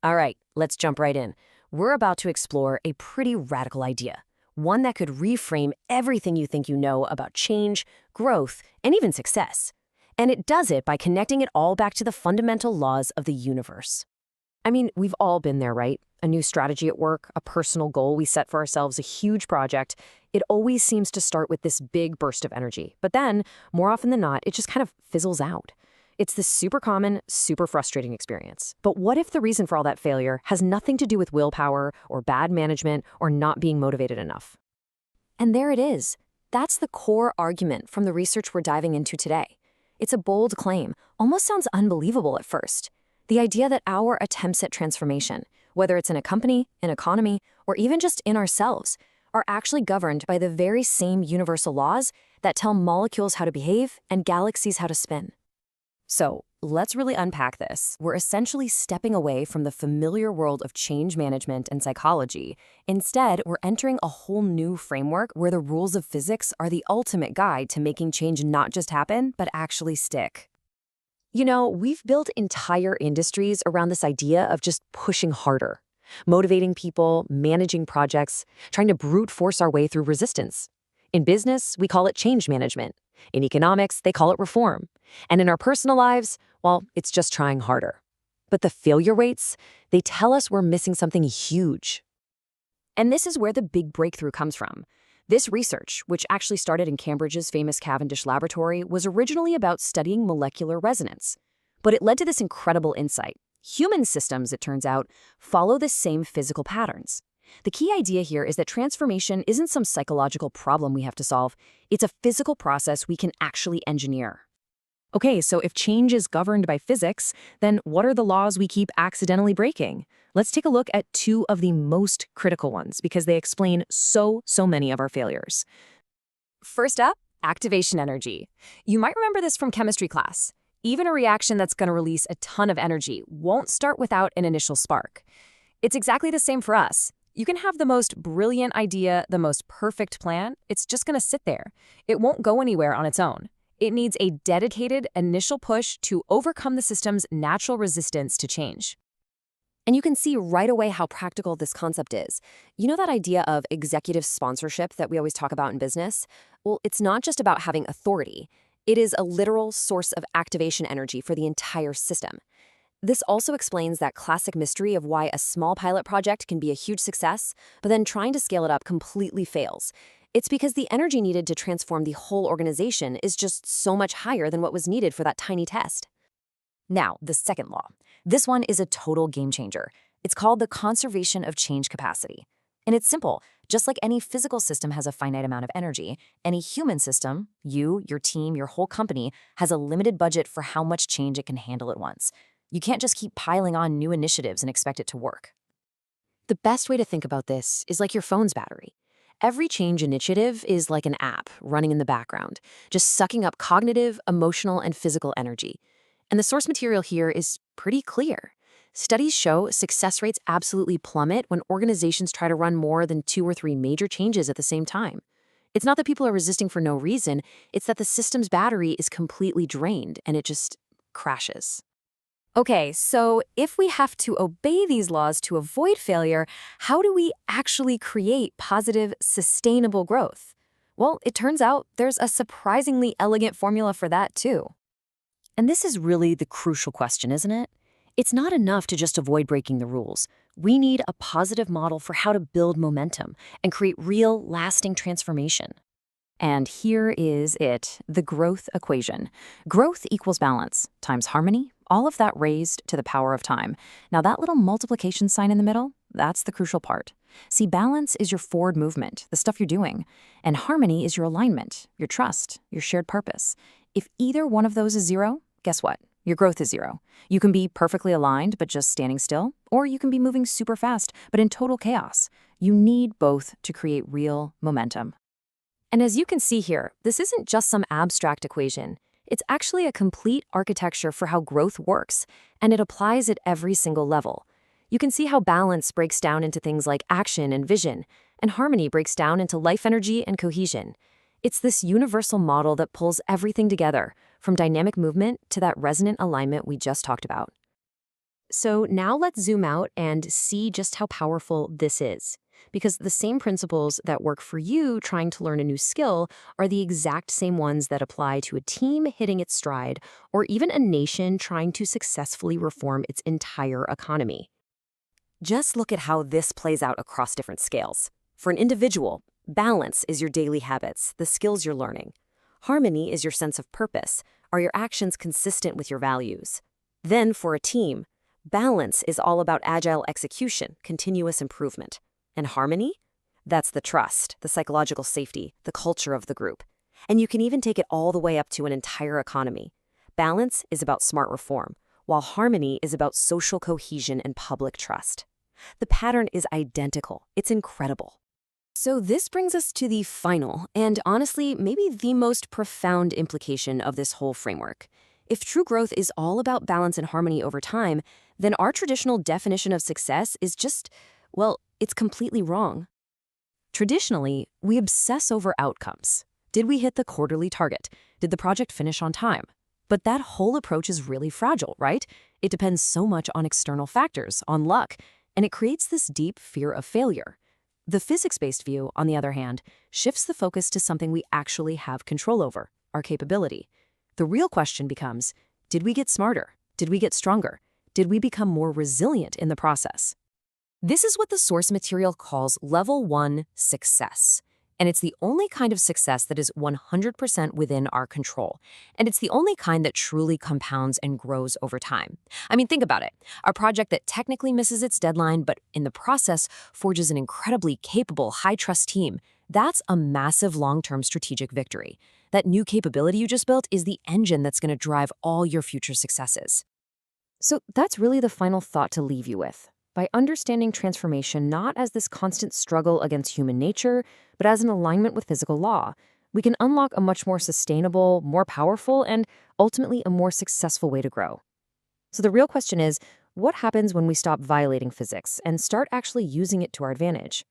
All right, let's jump right in. We're about to explore a pretty radical idea, one that could reframe everything you think you know about change, growth, and even success. And it does it by connecting it all back to the fundamental laws of the universe. I mean, we've all been there, right? A new strategy at work, a personal goal we set for ourselves, a huge project. It always seems to start with this big burst of energy. But then, more often than not, it just kind of fizzles out. It's this super common, super frustrating experience. But what if the reason for all that failure has nothing to do with willpower or bad management or not being motivated enough? And there it is. That's the core argument from the research we're diving into today. It's a bold claim, almost sounds unbelievable at first. The idea that our attempts at transformation, whether it's in a company, an economy, or even just in ourselves, are actually governed by the very same universal laws that tell molecules how to behave and galaxies how to spin. So, let's really unpack this. We're essentially stepping away from the familiar world of change management and psychology. Instead, we're entering a whole new framework where the rules of physics are the ultimate guide to making change not just happen, but actually stick. You know, we've built entire industries around this idea of just pushing harder, motivating people, managing projects, trying to brute force our way through resistance. In business, we call it change management. In economics, they call it reform. And in our personal lives, well, it's just trying harder. But the failure rates, they tell us we're missing something huge. And this is where the big breakthrough comes from. This research, which actually started in Cambridge's famous Cavendish laboratory, was originally about studying molecular resonance. But it led to this incredible insight. Human systems, it turns out, follow the same physical patterns. The key idea here is that transformation isn't some psychological problem we have to solve. It's a physical process we can actually engineer. Okay, so if change is governed by physics, then what are the laws we keep accidentally breaking? Let's take a look at two of the most critical ones because they explain so many of our failures. First up, activation energy. You might remember this from chemistry class. Even a reaction that's going to release a ton of energy won't start without an initial spark. It's exactly the same for us. You can have the most brilliant idea, the most perfect plan. It's just going to sit there. It won't go anywhere on its own. It needs a dedicated initial push to overcome the system's natural resistance to change. And you can see right away how practical this concept is. You know that idea of executive sponsorship that we always talk about in business? Well, it's not just about having authority. It is a literal source of activation energy for the entire system. This also explains that classic mystery of why a small pilot project can be a huge success, but then trying to scale it up completely fails. It's because the energy needed to transform the whole organization is just so much higher than what was needed for that tiny test. Now, the second law. This one is a total game changer. It's called the conservation of change capacity. And it's simple. Just like any physical system has a finite amount of energy, any human system, you, your team, your whole company, has a limited budget for how much change it can handle at once. You can't just keep piling on new initiatives and expect it to work. The best way to think about this is like your phone's battery. Every change initiative is like an app running in the background, just sucking up cognitive, emotional, and physical energy. And the source material here is pretty clear. Studies show success rates absolutely plummet when organizations try to run more than 2 or 3 major changes at the same time. It's not that people are resisting for no reason, it's that the system's battery is completely drained and it just crashes. Okay, so if we have to obey these laws to avoid failure, how do we actually create positive, sustainable growth? Well, it turns out there's a surprisingly elegant formula for that too. And this is really the crucial question, isn't it? It's not enough to just avoid breaking the rules. We need a positive model for how to build momentum and create real, lasting transformation. And here is it, the growth equation. Growth equals balance times harmony, all of that raised to the power of time. Now that little multiplication sign in the middle, that's the crucial part. See, balance is your forward movement, the stuff you're doing, and harmony is your alignment, your trust, your shared purpose. If either one of those is 0, guess what? Your growth is 0. You can be perfectly aligned but just standing still, or you can be moving super fast but in total chaos. You need both to create real momentum. And as you can see here, this isn't just some abstract equation. It's actually a complete architecture for how growth works, and it applies at every single level. You can see how balance breaks down into things like action and vision, and harmony breaks down into life energy and cohesion. It's this universal model that pulls everything together, from dynamic movement to that resonant alignment we just talked about. So now let's zoom out and see just how powerful this is. Because the same principles that work for you trying to learn a new skill are the exact same ones that apply to a team hitting its stride or even a nation trying to successfully reform its entire economy. Just look at how this plays out across different scales. For an individual, balance is your daily habits, the skills you're learning. Harmony is your sense of purpose. Are your actions consistent with your values? Then for a team, balance is all about agile execution, continuous improvement. And harmony? That's the trust, the psychological safety, the culture of the group. And you can even take it all the way up to an entire economy. Balance is about smart reform, while harmony is about social cohesion and public trust. The pattern is identical. It's incredible. So this brings us to the final, and honestly, maybe the most profound implication of this whole framework. If true growth is all about balance and harmony over time, then our traditional definition of success is just, well, it's completely wrong. Traditionally, we obsess over outcomes. Did we hit the quarterly target? Did the project finish on time? But that whole approach is really fragile, right? It depends so much on external factors, on luck, and it creates this deep fear of failure. The physics-based view, on the other hand, shifts the focus to something we actually have control over, our capability. The real question becomes, did we get smarter? Did we get stronger? Did we become more resilient in the process? This is what the source material calls level 1 success. And it's the only kind of success that is 100% within our control. And it's the only kind that truly compounds and grows over time. I mean, think about it. A project that technically misses its deadline, but in the process forges an incredibly capable, high-trust team. That's a massive long-term strategic victory. That new capability you just built is the engine that's going to drive all your future successes. So that's really the final thought to leave you with. By understanding transformation not as this constant struggle against human nature, but as an alignment with physical law, we can unlock a much more sustainable, more powerful, and ultimately a more successful way to grow. So the real question is, what happens when we stop violating physics and start actually using it to our advantage?